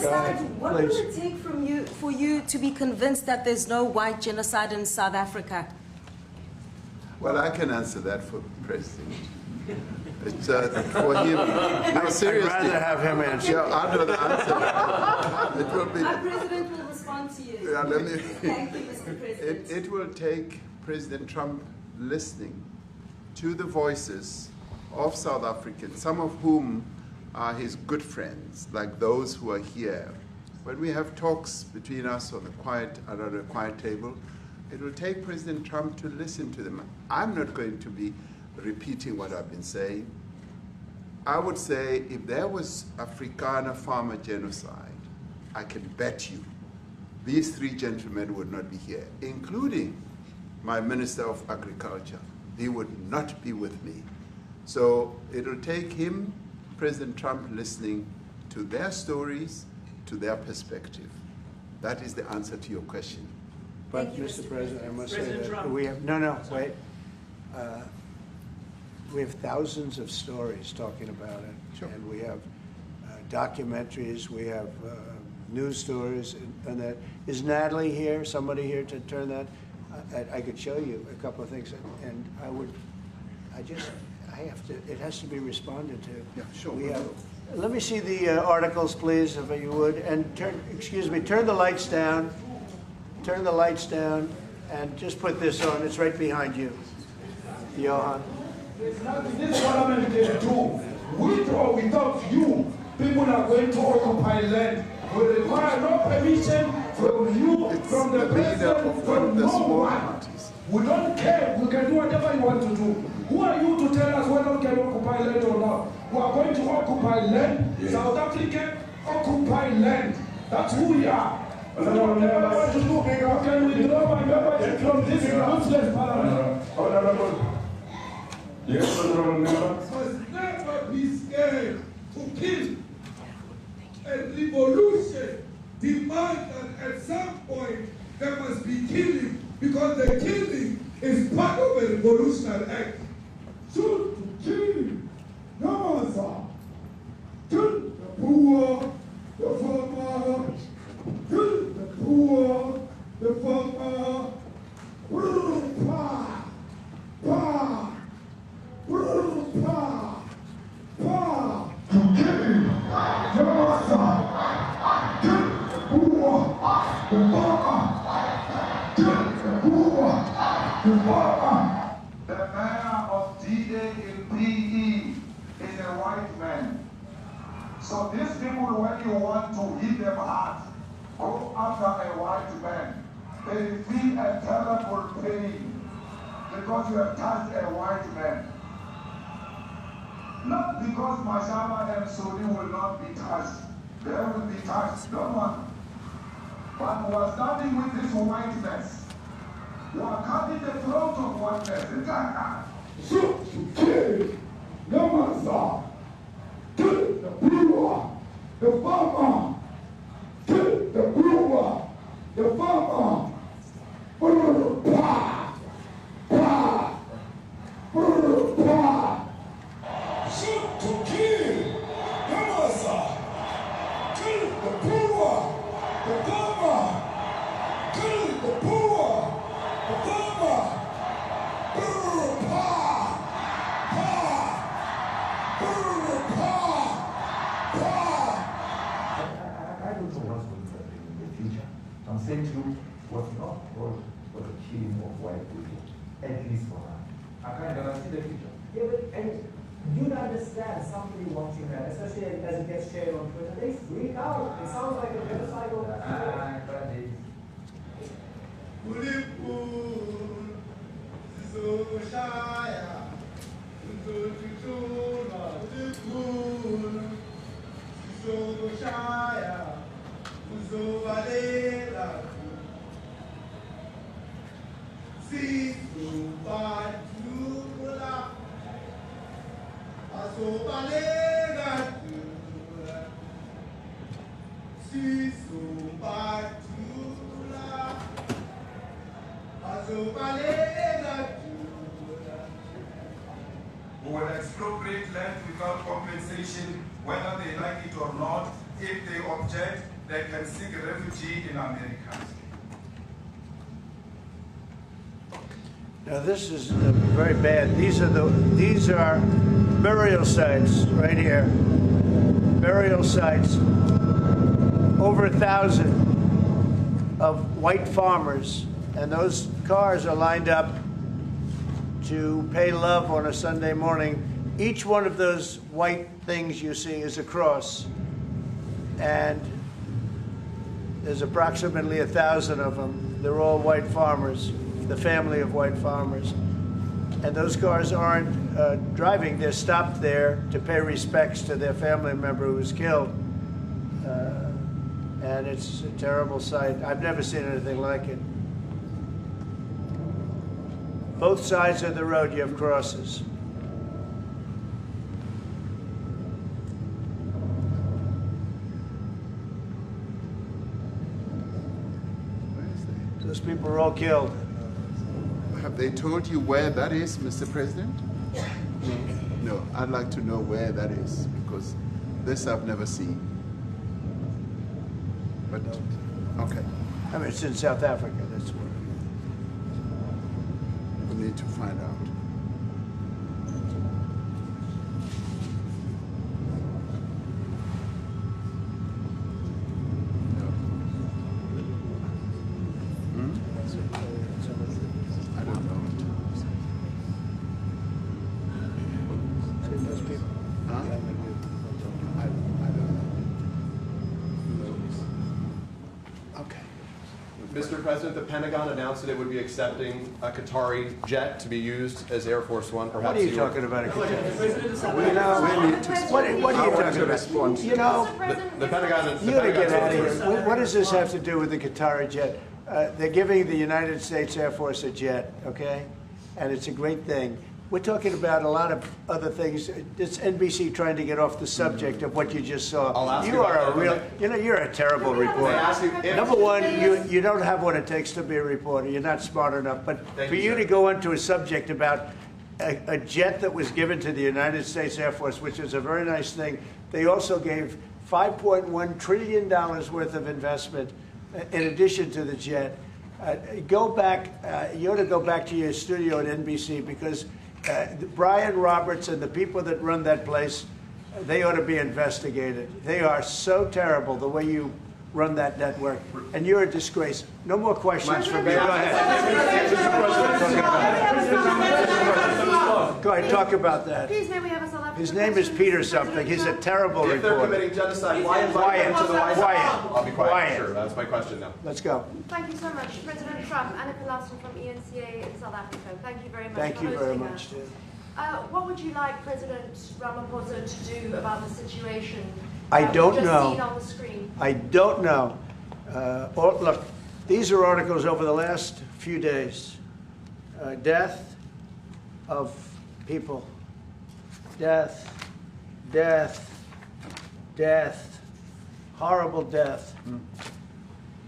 genocide, what will it take for you to be convinced that there's no white genocide in South Africa? Well, I can answer that for the President. It's for him. No, seriously. I'd rather have him answer. Yeah, I know the answer. It will be. Our President will respond to you. Yeah, let me, Thank you, Mr. President. It will take President Trump listening to the voices of South Africans, some of whom are his good friends, like those who are here. When we have talks between us on the quiet table, it will take President Trump to listen to them. I'm not going to be repeating what I've been saying. I would say if there was Afrikaner farmer genocide, I can bet you these three gentlemen would not be here, including my Minister of Agriculture. He would not be with me. So it'll take him, President Trump, listening to their stories, to their perspective. That is the answer to your question. But, Mr. President, I must say that Trump. we have, wait. We have thousands of stories talking about it. Sure. And we have documentaries, we have news stories, and that. Is Natalie here, somebody here to turn that? I could show you a couple of things, and it has to be responded to. Yeah, sure. Let me see the articles, please, if you would, and turn the lights down. Turn the lights down, and just put this on. It's right behind you, Johan. There's nothing this parliament can do. With or without you, people are going to occupy land. We require no permission from you, from the president, from no one. We don't care. We can do whatever you want to do. Who are you to tell us whether we can occupy land or not? We are going to occupy land. Yeah. South Africa occupy land. That's who we are. We don't ever want to do. Can we withdraw my membership from this useless parliament? Yes, honorable member. Must never be scared to kill. And revolution demands that at some point there must be killing, because the killing is part of a revolutionary act. Shoot to kill, no answer. Kill the poor, the farmer. Kill the poor, the farmer. Pa, pa. The mayor of D-Day in PE is a white man. So these people, when you want to hit them hard, go after a white man. They feel a terrible pain because you have touched a white man. Not because Mashaba and Sodi will not be touched. They will be touched, no one. But we are starting with this whiteness. We are cutting the throat of whiteness. Shoot to kill, no answer. Kill the brewer, the farmer. Kill the brewer, the farmer. Pa, pa, pa. Shoot to kill, no answer. Kill the brewer, the farmer. Kill the brewer, the farmer. Pa, pa, pa. I don't know what's going to happen in the future. I'm saying to you, what's not wrong for the killing of white people, at least for now. I can't guarantee the future. Yeah, but and you don't understand somebody watching that, especially as it gets shared on Twitter, they freak out. It sounds like a genocidal. Who will expropriate land without compensation, whether they like it or not. If they object, they can seek refuge in America. Now this is very bad. These are burial sites right here. Burial sites. Over 1,000 of white farmers, and those cars are lined up to pay love on a Sunday morning. Each one of those white things you see is a cross, and there's approximately 1,000 of them. They're all white farmers, the family of white farmers. And those cars aren't driving, they're stopped there to pay respects to their family member who was killed. And it's a terrible sight. I've never seen anything like it. Both sides of the road you have crosses. Those people are all killed. Have they told you where that is, Mr. President? No, I'd like to know where that is, because this I've never seen. But, okay. I mean, it's in South Africa, that's where. We need to find out. No. I don't know. Those people. Huh? I don't know. Okay. Mr. President, the Pentagon announced that it would be accepting a Qatari jet to be used as Air Force One. Perhaps What are you talking about? We need to What are you I want talking to about? respond. You know, the Pentagon. you gotta get out of here. What does this have to do with the Qatari jet? They're giving the United States Air Force a jet, okay? And it's a great thing. We're talking about a lot of other things. It's NBC trying to get off the subject of what you just saw. I'll ask You you are about a that. real, you know, you're a terrible reporter. ask you if- Number one, you don't have what it takes to be a reporter. You're not smart enough. But Thank for you, you sir. to go into a subject about a jet that was given to the United States Air Force, which is a very nice thing, they also gave $5.1 trillion worth of investment in addition to the jet. Go back, you ought to go back to your studio at NBC, because Brian Roberts and the people that run that place, they ought to be investigated. They are so terrible the way you run that network, and you're a disgrace. No more questions from me. Go ahead. Go ahead, talk about that. Please, may we have a select His name is Peter something. He's a terrible If they're reporter. committing genocide, why invite them to the White House? Quiet. I'll be quiet. Quiet. Sure, that's my question now. Let's go. Thank you so much, President Trump. Annika Larson from ENCA in South Africa. Thank you very much Thank for you very hosting much, us. Tim. What would you like President Ramaphosa to do about the situation I that don't we've just know. seen on the screen? I don't know. Look, these are articles over the last few days. Death of people. Death, death, death. Horrible death.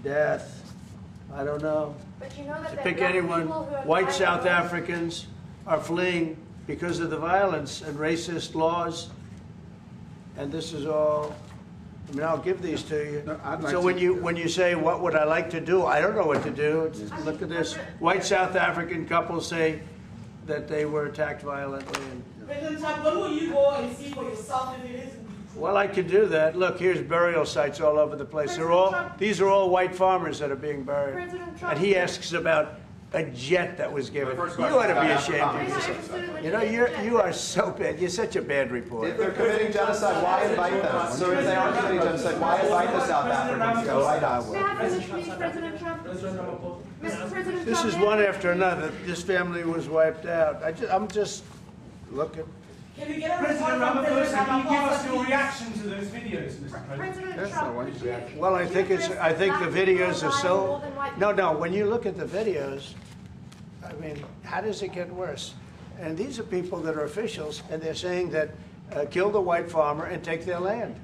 Death. I don't know. But you know that To there pick are young anyone, people who are white dying South alone. Africans are fleeing because of the violence and racist laws. And this is all, I mean, I'll give these to you. No, I'd like So to- when you say, what would I like to do? I don't know what to do. Look at this. White South African couple say that they were attacked violently. President Trump, when will you go and see for yourself if it is? Well, I could do that. Look, here's burial sites all over the place. These are all white farmers that are being buried. President Trump- And he asks about a jet that was given. My first You question ought to be is ashamed about of We're not yourself. interested in the You know, jet. you are so bad. You're such a bad reporter. If they're committing genocide, why invite them? So if they are committing genocide, why invite the South Africans to the White House? May I finish, please, President Trump? Mr. President This Trump, is one after another. This family was wiped out. I'm just looking. Can we get a President report from President Ramaphosa, can you give us your Ramaphosa? reaction to those videos, Mr. President? President That's Trump, not one could you- reaction. Well, I could think you it's. address I think the black people videos are dying so. more than white No, people? no. When you look at the videos, I mean, how does it get worse? And these are people that are officials, and they're saying that kill the white farmer and take their land.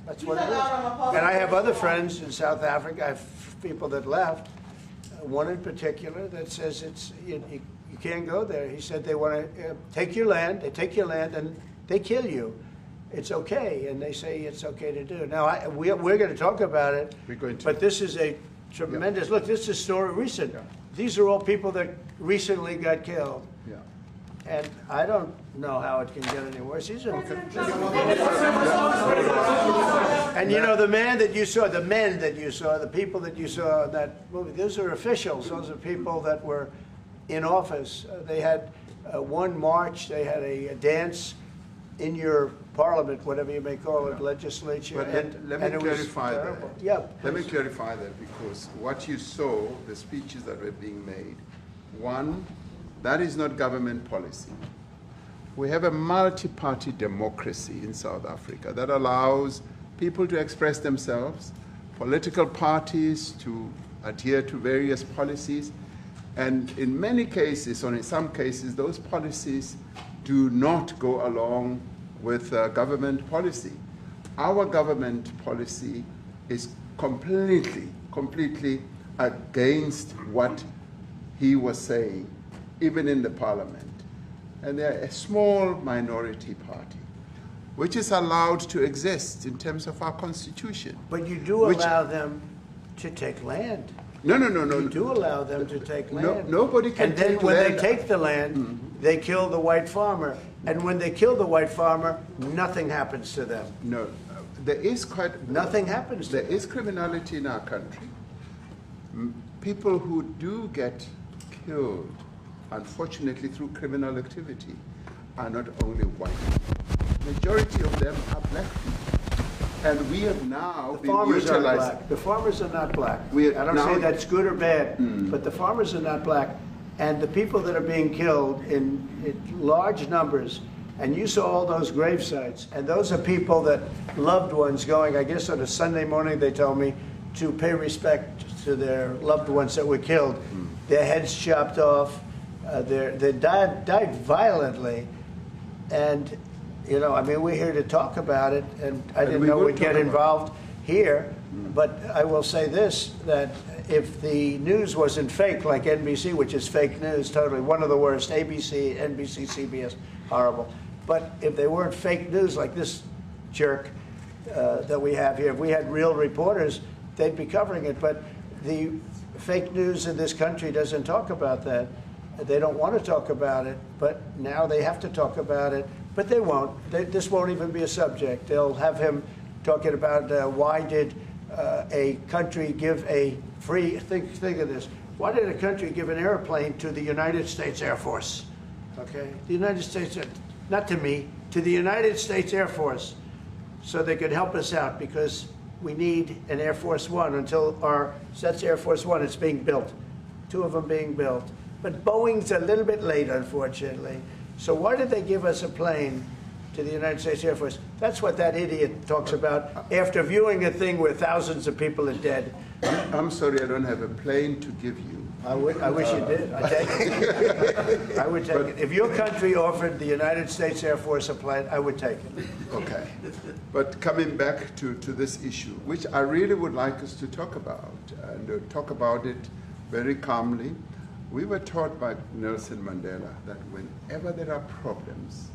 That's what it is. And I have other friends in South Africa. I have people that left. One in particular that says it's you can't go there. He said they want to take your land. They take your land and they kill you. it's okay, and they say it's okay to do. Now, we're going to talk about it, We're going to. but this is a tremendous, look, this is a story recent. These are all people that recently got killed. Yeah. And I don't know how it can get any worse. These are, and you know, the men that you saw, the people that you saw in that movie, those are officials. Those are people that were in office. They had one march, they had a dance in your parliament, whatever you may call it, legislature. But let me clarify that. Yeah. Let me clarify that, because what you saw, the speeches that were being made, one, that is not government policy. We have a multi-party democracy in South Africa that allows people to express themselves, political parties to adhere to various policies, and in many cases, or in some cases, those policies do not go along with government policy. Our government policy is completely against what he was saying, even in the parliament. And they're a small minority party, which is allowed to exist in terms of our constitution. But you do allow them to take land. No. You do allow them to take land. Nobody can take land. And then when they take the land, they kill the white farmer. And when they kill the white farmer, nothing happens to them. No, there is nothing happens to them. There is criminality in our country. People who do get killed, unfortunately, through criminal activity, are not only white people. Majority of them are black people. And we have now been utilized. The farmers are not black. I don't now say that's good or bad, but the farmers are not black. And the people that are being killed in large numbers, and you saw all those grave sites, and those are people that loved ones going, I guess on a Sunday morning, they told me, to pay respect to their loved ones that were killed. Their heads chopped off, they died violently. And, you know, I mean, we're here to talk about it, and I didn't know we'd get involved here. But I will say this, that if the news wasn't fake, like NBC, which is fake news, totally, one of the worst, ABC, NBC, CBS, horrible. But if they weren't fake news like this jerk that we have here, if we had real reporters, they'd be covering it. But the fake news in this country doesn't talk about that. They don't want to talk about it, but now they have to talk about it. But they won't. This won't even be a subject. They'll have him talking about why did a country give a free, think of this, why did a country give an airplane to the United States Air Force? Okay, the United States, not to me, to the United States Air Force, so they could help us out, because we need an Air Force One until that's Air Force One, it's being built, 2 of them being built. But Boeing's a little bit late, unfortunately. So why did they give us a plane to the United States Air Force? That's what that idiot talks about after viewing a thing where thousands of people are dead. I'm sorry, I don't have a plane to give you. I wish you did. I'd take it. I would take it. If your country offered the United States Air Force a plane, I would take it. Okay. But coming back to this issue, which I really would like us to talk about, and talk about it very calmly. We were taught by Nelson Mandela that whenever there are problems,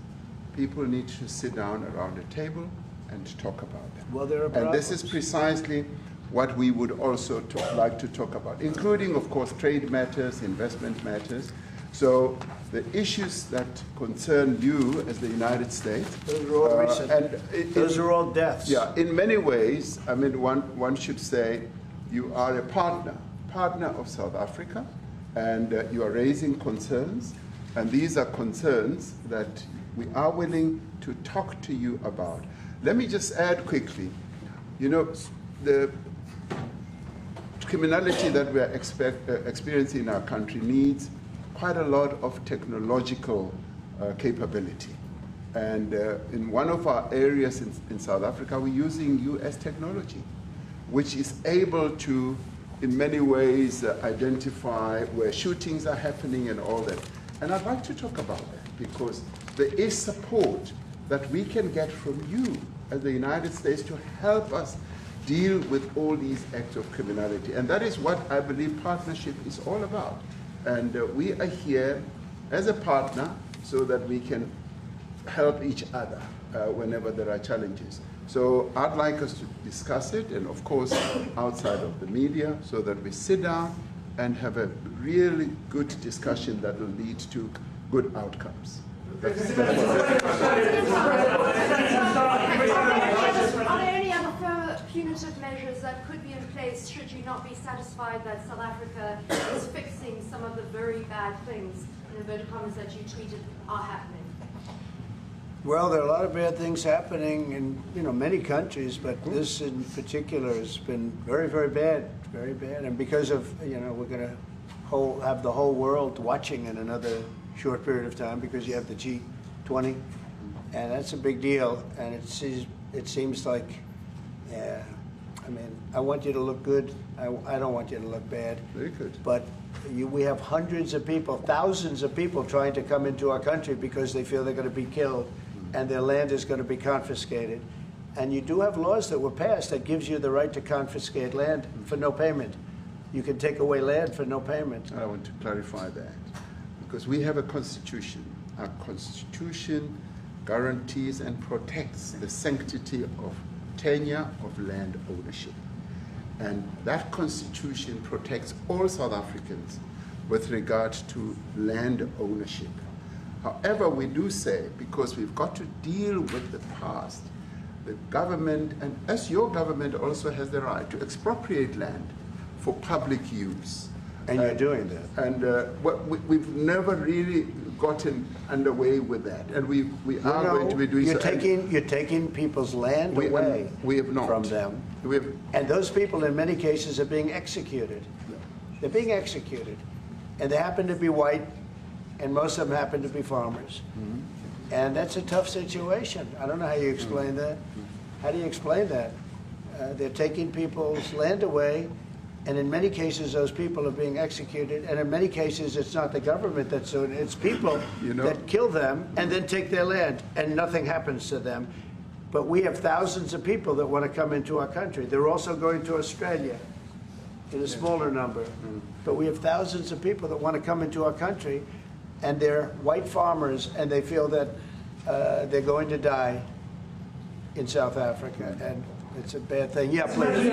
people need to sit down around a table and talk about them. Well, there are and this is precisely what we would also like to talk about, including, of course, trade matters, investment matters. So the issues that concern you as the United States. Those are all recent. Those are all deaths. Yeah, in many ways, I mean, one should say you are a partner of South Africa, and you are raising concerns, and these are concerns that we are willing to talk to you about. Let me just add quickly, you know, the criminality that we are experiencing in our country needs quite a lot of technological capability. And in one of our areas in South Africa, we're using US technology, which is able to, in many ways, identify where shootings are happening and all that. And I'd like to talk about that, because there is support that we can get from you as the United States to help us deal with all these acts of criminality. And that is what I believe partnership is all about. And we are here as a partner so that we can help each other whenever there are challenges. So I'd like us to discuss it, and of course outside of the media, so that we sit down and have a really good discussion that will lead to good outcomes. Are there any other further punitive measures that could be in place should you not be satisfied that South Africa is fixing some of the very bad things, in inverted commas, that you tweeted are happening? Well, there are a lot of bad things happening in many countries, but this in particular has been very, very bad, very bad. And because of we're going to have the whole world watching in another short period of time, because you have the G20, and that's a big deal. And it seems like, I mean, I want you to look good. I don't want you to look bad. Very good. But we have hundreds of people, thousands of people trying to come into our country because they feel they're going to be killed and their land is going to be confiscated. And you do have laws that were passed that gives you the right to confiscate land for no payment. You can take away land for no payment. I want to clarify that, because we have a constitution. Our constitution guarantees and protects the sanctity of tenure of land ownership. And that constitution protects all South Africans with regard to land ownership. However, we do say, because we've got to deal with the past, the government, and as your government also has the right to expropriate land for public use. And you're doing that. And we've never really gotten underway with that. And we are going to be doing so. You're taking people's land away we have not. from them. And those people, in many cases, are being executed. They're being executed. And they happen to be white, and most of them happen to be farmers. Mm-hmm. And that's a tough situation. I don't know how you explain that. How do you explain that? They're taking people's land away, and in many cases, those people are being executed. And in many cases, it's not the government that's doing it. It's people that kill them and then take their land, and nothing happens to them. But we have thousands of people that want to come into our country. They're also going to Australia in a smaller number. But we have thousands of people that want to come into our country, and they're white farmers, and they feel that they're going to die in South Africa. And it's a bad thing. Yeah, please.